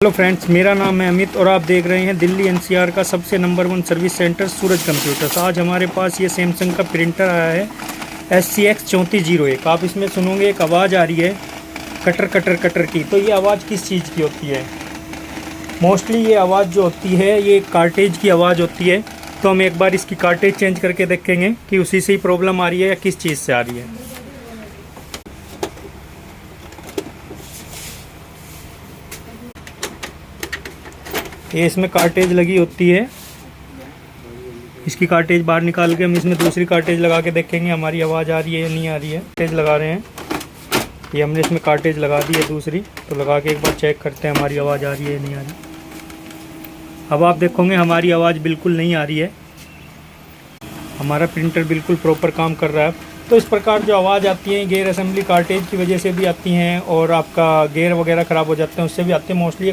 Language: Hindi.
हेलो फ्रेंड्स, मेरा नाम है अमित और आप देख रहे हैं दिल्ली एनसीआर का सबसे नंबर 1 सर्विस सेंटर सूरज कंप्यूटर्स। आज हमारे पास ये सैमसंग का प्रिंटर आया है SCX 3401। आप इसमें सुनोगे एक आवाज़ आ रही है कटर कटर कटर की। तो ये आवाज़ किस चीज़ की होती है? मोस्टली ये आवाज़ जो होती है ये कार्टेज की आवाज़ होती है। तो हम एक बार इसकी कार्टेज चेंज करके देखेंगे कि उसी से ही प्रॉब्लम आ रही है या किस चीज़ से आ रही है। ये इसमें कार्टेज लगी होती है। इसकी कार्टेज बाहर निकाल के हम इसमें दूसरी कार्टेज लगा के देखेंगे हमारी आवाज़ आ रही है या नहीं आ रही है। कार्टेज लगा रहे हैं, ये हमने इसमें कार्टेज लगा दी है दूसरी। तो लगा के एक बार चेक करते हैं हमारी आवाज़ आ रही है या नहीं आ रही। अब आप देखोगे हमारी आवाज़ बिल्कुल नहीं आ रही है। हमारा प्रिंटर बिल्कुल प्रॉपर काम कर रहा है। तो इस प्रकार जो आवाज़ आती है गेयर असेंबली कार्टेज की वजह से भी आती हैं और आपका गेयर वगैरह ख़राब हो जाते हैं उससे भी आते हैं। मोस्टली